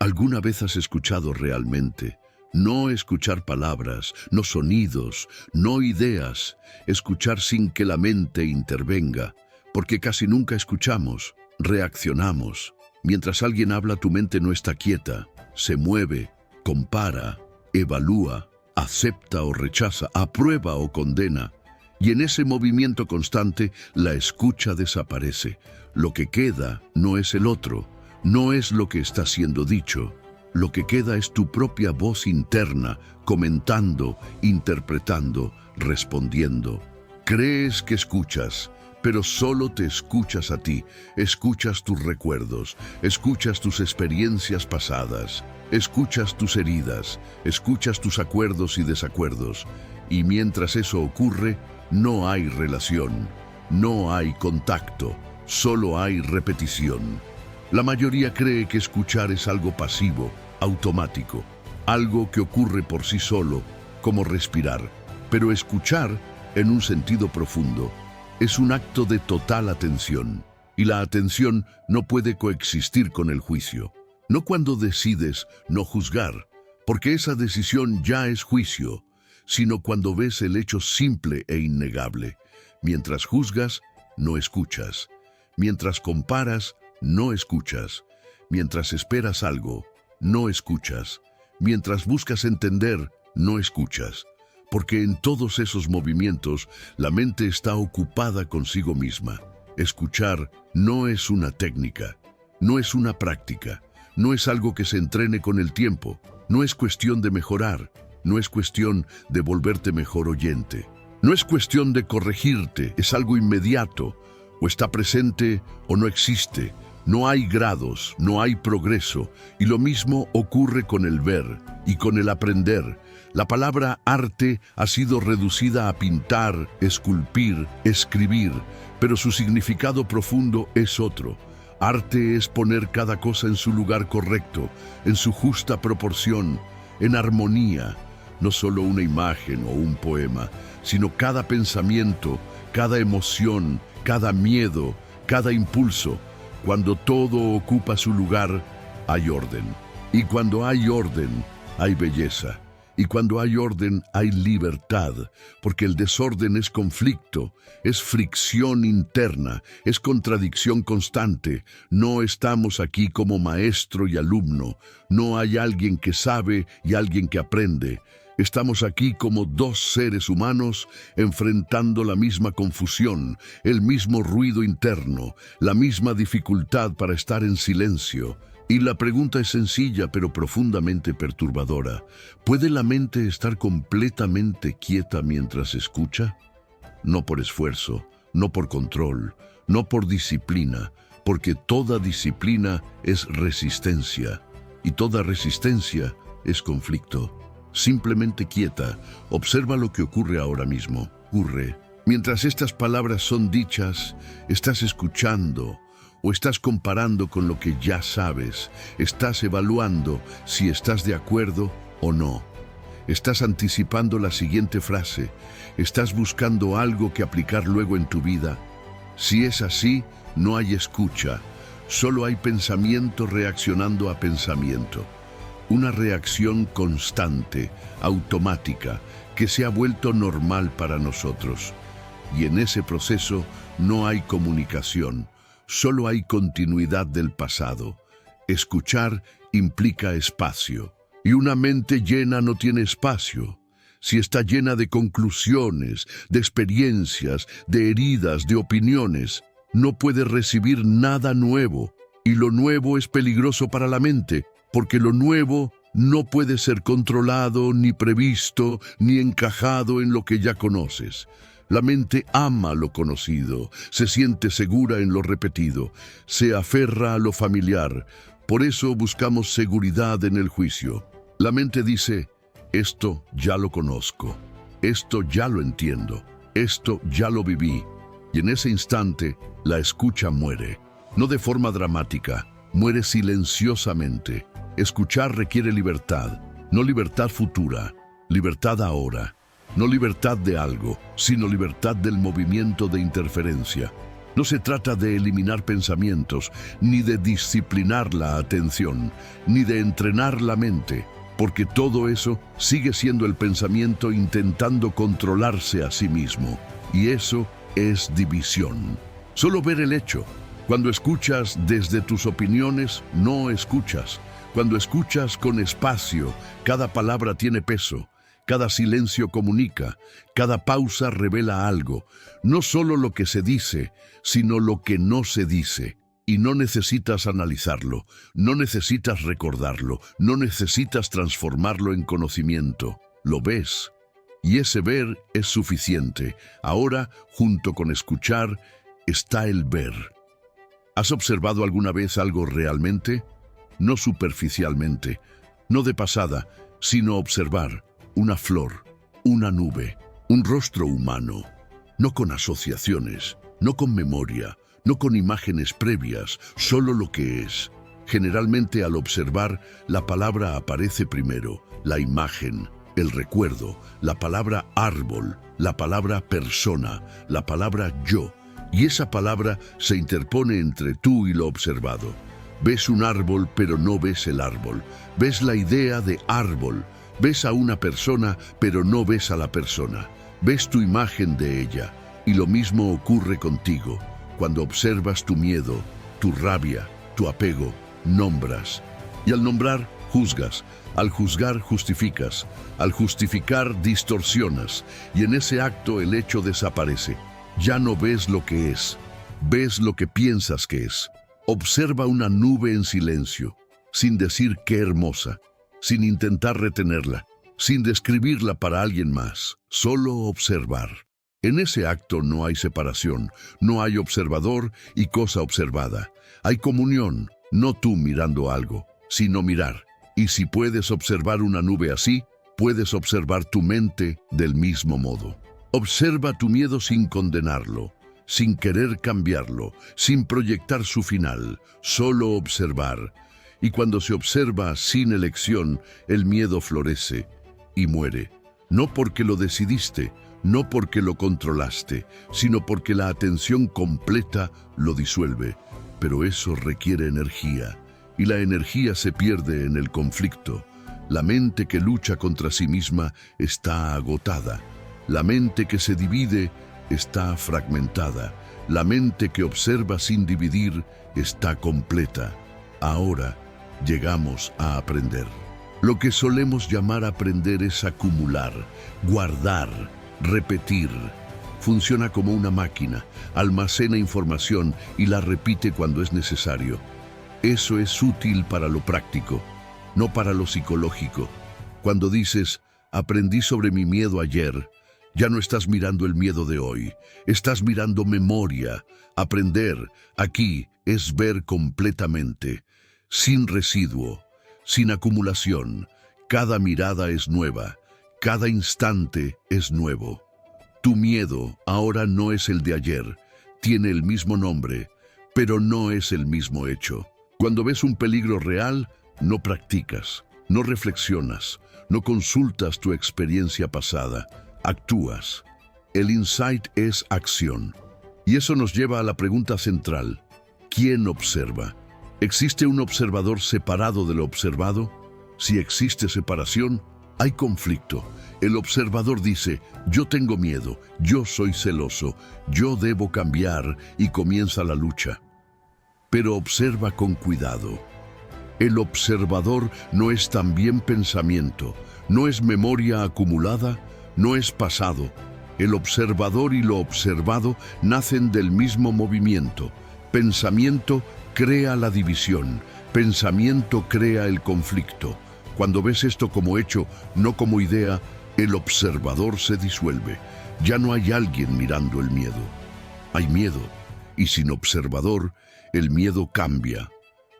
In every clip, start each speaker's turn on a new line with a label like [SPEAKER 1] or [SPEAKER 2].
[SPEAKER 1] ¿Alguna vez has escuchado realmente? No escuchar palabras, no sonidos, no ideas, escuchar sin que la mente intervenga, porque casi nunca escuchamos, reaccionamos. Mientras alguien habla, tu mente no está quieta, se mueve, compara, evalúa, acepta o rechaza, aprueba o condena. Y en ese movimiento constante, la escucha desaparece. Lo que queda no es el otro, no es lo que está siendo dicho. Lo que queda es tu propia voz interna, comentando, interpretando, respondiendo. Crees que escuchas, pero solo te escuchas a ti. Escuchas tus recuerdos, escuchas tus experiencias pasadas, escuchas tus heridas, escuchas tus acuerdos y desacuerdos. Y mientras eso ocurre, no hay relación, no hay contacto, solo hay repetición. La mayoría cree que escuchar es algo pasivo, automático, algo que ocurre por sí solo, como respirar. Pero escuchar, en un sentido profundo, es un acto de total atención. Y la atención no puede coexistir con el juicio. No cuando decides no juzgar, porque esa decisión ya es juicio, sino cuando ves el hecho simple e innegable. Mientras juzgas, no escuchas. Mientras comparas, no escuchas. Mientras esperas algo, no escuchas. Mientras buscas entender, no escuchas. Porque en todos esos movimientos, la mente está ocupada consigo misma. Escuchar no es una técnica, no es una práctica, no es algo que se entrene con el tiempo, no es cuestión de mejorar, no es cuestión de volverte mejor oyente. No es cuestión de corregirte, es algo inmediato, o está presente o no existe. No hay grados, no hay progreso, y lo mismo ocurre con el ver y con el aprender. La palabra arte ha sido reducida a pintar, esculpir, escribir, pero su significado profundo es otro. Arte es poner cada cosa en su lugar correcto, en su justa proporción, en armonía. No solo una imagen o un poema, sino cada pensamiento, cada emoción, cada miedo, cada impulso. Cuando todo ocupa su lugar, hay orden. Y cuando hay orden, hay belleza. Y cuando hay orden, hay libertad, porque el desorden es conflicto, es fricción interna, es contradicción constante. No estamos aquí como maestro y alumno. No hay alguien que sabe y alguien que aprende. Estamos aquí como dos seres humanos enfrentando la misma confusión, el mismo ruido interno, la misma dificultad para estar en silencio. Y la pregunta es sencilla pero profundamente perturbadora. ¿Puede la mente estar completamente quieta mientras escucha? No por esfuerzo, no por control, no por disciplina, porque toda disciplina es resistencia y toda resistencia es conflicto. Simplemente quieta, observa lo que ocurre ahora mismo. Ocurre. Mientras estas palabras son dichas, estás escuchando o estás comparando con lo que ya sabes. Estás evaluando si estás de acuerdo o no. Estás anticipando la siguiente frase. Estás buscando algo que aplicar luego en tu vida. Si es así, no hay escucha. Solo hay pensamiento reaccionando a pensamiento. Una reacción constante, automática, que se ha vuelto normal para nosotros. Y en ese proceso no hay comunicación, solo hay continuidad del pasado. Escuchar implica espacio, y una mente llena no tiene espacio. Si está llena de conclusiones, de experiencias, de heridas, de opiniones, no puede recibir nada nuevo. Y lo nuevo es peligroso para la mente, porque lo nuevo no puede ser controlado, ni previsto, ni encajado en lo que ya conoces. La mente ama lo conocido, se siente segura en lo repetido, se aferra a lo familiar. Por eso buscamos seguridad en el juicio. La mente dice, esto ya lo conozco, esto ya lo entiendo, esto ya lo viví. Y en ese instante, la escucha muere, no de forma dramática, muere silenciosamente. Escuchar requiere libertad, no libertad futura, libertad ahora. No libertad de algo, sino libertad del movimiento de interferencia. No se trata de eliminar pensamientos, ni de disciplinar la atención, ni de entrenar la mente, porque todo eso sigue siendo el pensamiento intentando controlarse a sí mismo. Y eso es división. Solo ver el hecho. Cuando escuchas desde tus opiniones, no escuchas. Cuando escuchas con espacio, cada palabra tiene peso. Cada silencio comunica, cada pausa revela algo, no solo lo que se dice, sino lo que no se dice. Y no necesitas analizarlo, no necesitas recordarlo, no necesitas transformarlo en conocimiento. Lo ves. Y ese ver es suficiente. Ahora, junto con escuchar, está el ver. ¿Has observado alguna vez algo realmente? No superficialmente, no de pasada, sino observar. Una flor, una nube, un rostro humano, no con asociaciones, no con memoria, no con imágenes previas, solo lo que es. Generalmente al observar, la palabra aparece primero, la imagen, el recuerdo, la palabra árbol, la palabra persona, la palabra yo, y esa palabra se interpone entre tú y lo observado. Ves un árbol, pero no ves el árbol. Ves la idea de árbol. Ves a una persona, pero no ves a la persona. Ves tu imagen de ella. Y lo mismo ocurre contigo. Cuando observas tu miedo, tu rabia, tu apego, nombras. Y al nombrar, juzgas. Al juzgar, justificas. Al justificar, distorsionas. Y en ese acto el hecho desaparece. Ya no ves lo que es. Ves lo que piensas que es. Observa una nube en silencio, sin decir qué hermosa, sin intentar retenerla, sin describirla para alguien más, solo observar. En ese acto no hay separación, no hay observador y cosa observada. Hay comunión, no tú mirando algo, sino mirar. Y si puedes observar una nube así, puedes observar tu mente del mismo modo. Observa tu miedo sin condenarlo, sin querer cambiarlo, sin proyectar su final, solo observar. Y cuando se observa sin elección, el miedo florece y muere. No porque lo decidiste, no porque lo controlaste, sino porque la atención completa lo disuelve. Pero eso requiere energía, y la energía se pierde en el conflicto. La mente que lucha contra sí misma está agotada. La mente que se divide está fragmentada. La mente que observa sin dividir está completa. Ahora llegamos a aprender. Lo que solemos llamar aprender es acumular, guardar, repetir. Funciona como una máquina, almacena información y la repite cuando es necesario. Eso es útil para lo práctico, no para lo psicológico. Cuando dices, aprendí sobre mi miedo ayer, ya no estás mirando el miedo de hoy, estás mirando memoria. Aprender aquí es ver completamente, sin residuo, sin acumulación. Cada mirada es nueva, cada instante es nuevo. Tu miedo ahora no es el de ayer, tiene el mismo nombre, pero no es el mismo hecho. Cuando ves un peligro real, no practicas, no reflexionas, no consultas tu experiencia pasada. Actúas. El insight es acción. Y eso nos lleva a la pregunta central. ¿Quién observa? ¿Existe un observador separado de lo observado? Si existe separación, hay conflicto. El observador dice, yo tengo miedo, yo soy celoso, yo debo cambiar, y comienza la lucha. Pero observa con cuidado. El observador no es también pensamiento, no es memoria acumulada, no es pasado. El observador y lo observado nacen del mismo movimiento. Pensamiento crea la división. Pensamiento crea el conflicto. Cuando ves esto como hecho, no como idea, el observador se disuelve. Ya no hay alguien mirando el miedo. Hay miedo, y sin observador, el miedo cambia.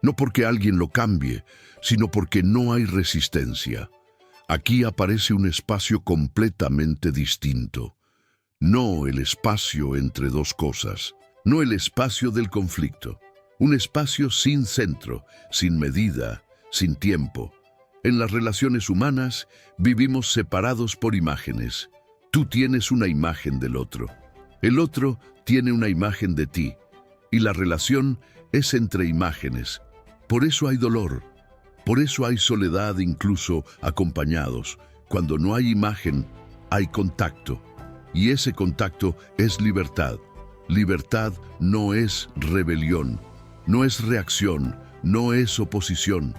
[SPEAKER 1] No porque alguien lo cambie, sino porque no hay resistencia. Aquí aparece un espacio completamente distinto. No el espacio entre dos cosas, no el espacio del conflicto. Un espacio sin centro, sin medida, sin tiempo. En las relaciones humanas vivimos separados por imágenes. Tú tienes una imagen del otro. El otro tiene una imagen de ti. y la relación es entre imágenes. Por eso hay dolor, por eso hay soledad incluso acompañados. Cuando no hay imagen, hay contacto. Y ese contacto es libertad. Libertad no es rebelión, no es reacción, no es oposición.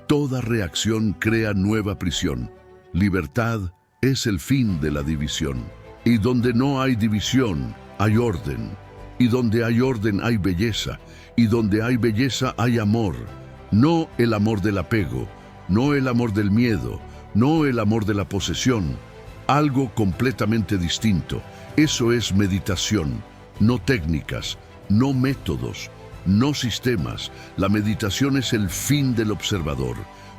[SPEAKER 1] Toda reacción crea nueva prisión. Libertad es el fin de la división. Y donde no hay división, hay orden. Y donde hay orden hay belleza. Y donde hay belleza hay amor. No el amor del apego, no el amor del miedo, no el amor de la posesión. Algo completamente distinto. Eso es meditación, no técnicas, no métodos, no sistemas. La meditación es el fin del observador.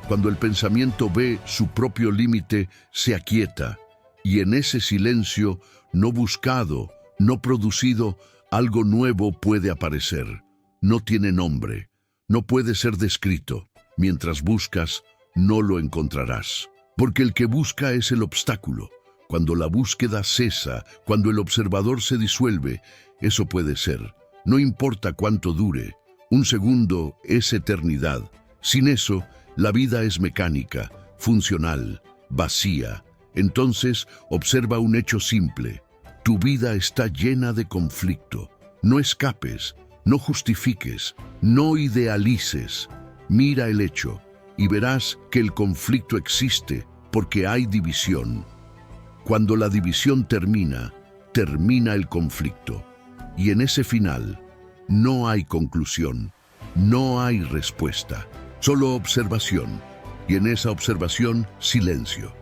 [SPEAKER 1] Cuando el pensamiento ve su propio límite, se aquieta. Y en ese silencio, no buscado, no producido, algo nuevo puede aparecer. No tiene nombre, no puede ser descrito. Mientras buscas, no lo encontrarás. Porque el que busca es el obstáculo. Cuando la búsqueda cesa, cuando el observador se disuelve, eso puede ser. No importa cuánto dure. Un segundo es eternidad. Sin eso, la vida es mecánica, funcional, vacía. Entonces, observa un hecho simple. Tu vida está llena de conflicto. No escapes, no justifiques, no idealices. Mira el hecho y verás que el conflicto existe porque hay división. Cuando la división termina, termina el conflicto. Y en ese final, no hay conclusión, no hay respuesta, solo observación. Y en esa observación, silencio.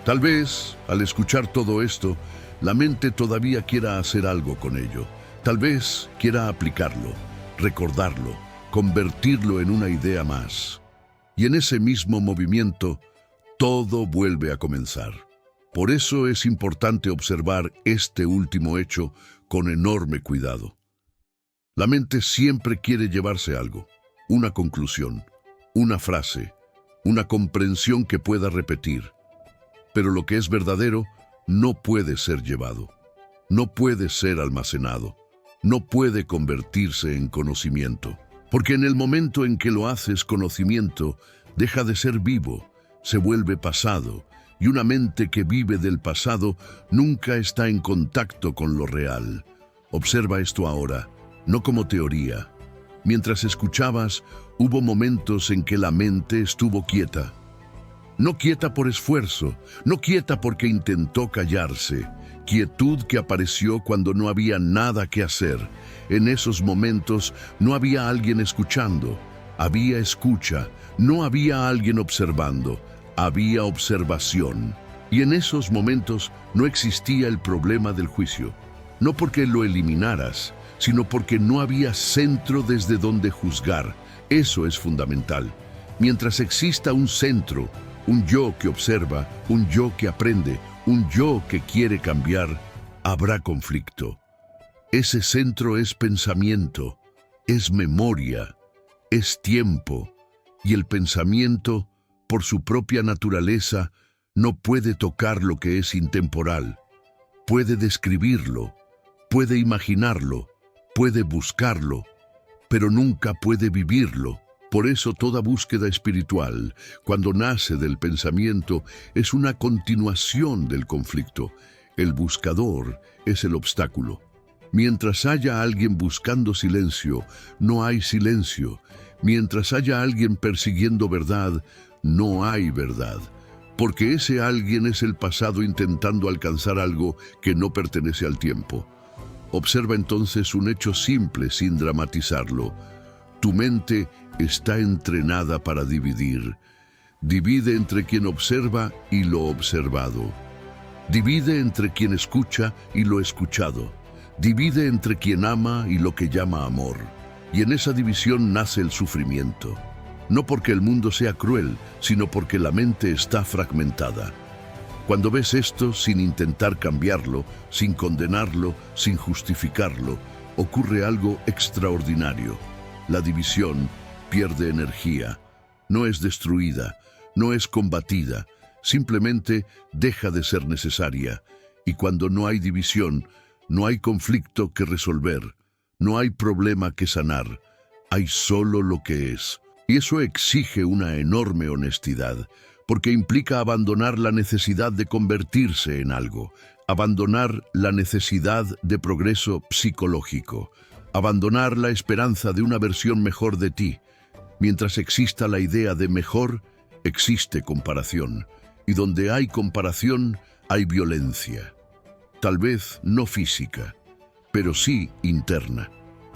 [SPEAKER 1] Tal vez, al escuchar todo esto, la mente todavía quiera hacer algo con ello. Tal vez quiera aplicarlo, recordarlo, convertirlo en una idea más. Y en ese mismo movimiento, todo vuelve a comenzar. Por eso es importante observar este último hecho con enorme cuidado. La mente siempre quiere llevarse algo, una conclusión, una frase, una comprensión que pueda repetir. Pero lo que es verdadero no puede ser llevado, no puede ser almacenado, no puede convertirse en conocimiento. Porque en el momento en que lo haces conocimiento, deja de ser vivo, se vuelve pasado, y una mente que vive del pasado nunca está en contacto con lo real. Observa esto ahora, no como teoría. Mientras escuchabas, hubo momentos en que la mente estuvo quieta. No quieta por esfuerzo, no quieta porque intentó callarse. Quietud que apareció cuando no había nada que hacer. En esos momentos no había alguien escuchando, había escucha, no había alguien observando, había observación. Y en esos momentos no existía el problema del juicio. No porque lo eliminaras, sino porque no había centro desde donde juzgar. Eso es fundamental. Mientras exista un centro, un yo que observa, un yo que aprende, un yo que quiere cambiar, habrá conflicto. Ese centro es pensamiento, es memoria, es tiempo, y el pensamiento, por su propia naturaleza, no puede tocar lo que es intemporal. Puede describirlo, puede imaginarlo, puede buscarlo, pero nunca puede vivirlo. Por eso toda búsqueda espiritual, cuando nace del pensamiento, es una continuación del conflicto. El buscador es el obstáculo. Mientras haya alguien buscando silencio, no hay silencio. Mientras haya alguien persiguiendo verdad, no hay verdad. Porque ese alguien es el pasado intentando alcanzar algo que no pertenece al tiempo. Observa entonces un hecho simple sin dramatizarlo. Tu mente está entrenada para dividir. Divide entre quien observa y lo observado. Divide entre quien escucha y lo escuchado. Divide entre quien ama y lo que llama amor. Y en esa división nace el sufrimiento. No porque el mundo sea cruel, sino porque la mente está fragmentada. Cuando ves esto sin intentar cambiarlo, sin condenarlo, sin justificarlo, ocurre algo extraordinario. La división pierde energía. no es destruida, no es combatida, simplemente deja de ser necesaria. Y cuando no hay división, no hay conflicto que resolver, no hay problema que sanar, hay solo lo que es. Y eso exige una enorme honestidad, porque implica abandonar la necesidad de convertirse en algo, abandonar la necesidad de progreso psicológico, abandonar la esperanza de una versión mejor de ti. Mientras exista la idea de mejor, existe comparación, y donde hay comparación, hay violencia. Tal vez no física, pero sí interna.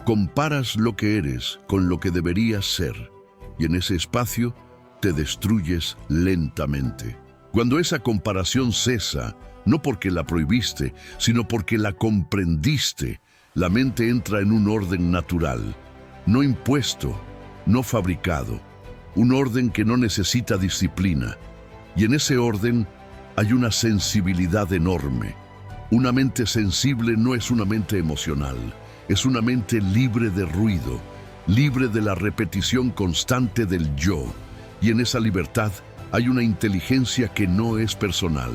[SPEAKER 1] Comparas lo que eres con lo que deberías ser, y en ese espacio te destruyes lentamente. Cuando esa comparación cesa, no porque la prohibiste, sino porque la comprendiste, la mente entra en un orden natural, no impuesto, no fabricado, un orden que no necesita disciplina. Y en ese orden hay una sensibilidad enorme. Una mente sensible no es una mente emocional, es una mente libre de ruido, libre de la repetición constante del yo. Y en esa libertad hay una inteligencia que no es personal,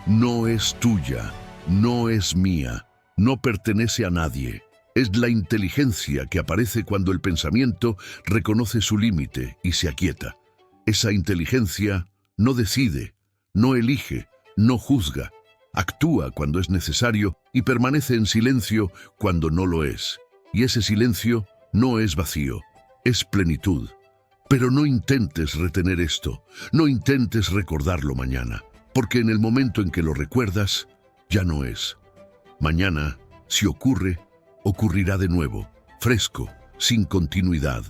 [SPEAKER 1] no es tuya, no es mía, no pertenece a nadie. Es la inteligencia que aparece cuando el pensamiento reconoce su límite y se aquieta. Esa inteligencia no decide, no elige, no juzga. Actúa cuando es necesario y permanece en silencio cuando no lo es. Y ese silencio no es vacío, es plenitud. Pero no intentes retener esto, no intentes recordarlo mañana, porque en el momento en que lo recuerdas, ya no es. Mañana, si ocurre, ocurrirá de nuevo, fresco, sin continuidad.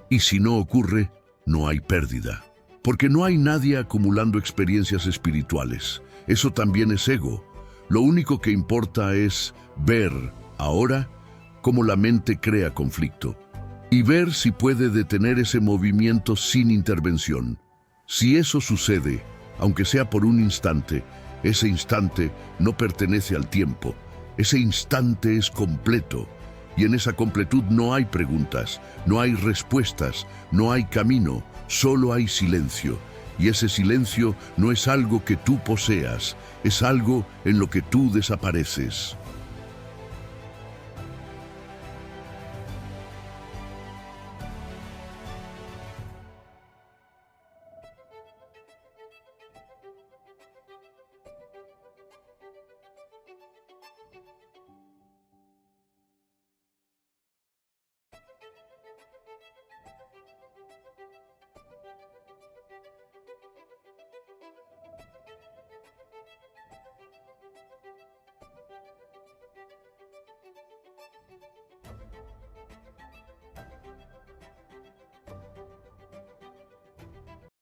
[SPEAKER 1] Y si no ocurre, no hay pérdida. Porque no hay nadie acumulando experiencias espirituales. Eso también es ego. Lo único que importa es ver, ahora, cómo la mente crea conflicto. Y ver si puede detener ese movimiento sin intervención. Si eso sucede, aunque sea por un instante, ese instante no pertenece al tiempo. Ese instante es completo. Y en esa completud no hay preguntas, no hay respuestas, no hay camino, solo hay silencio. Y ese silencio no es algo que tú poseas, es algo en lo que tú desapareces.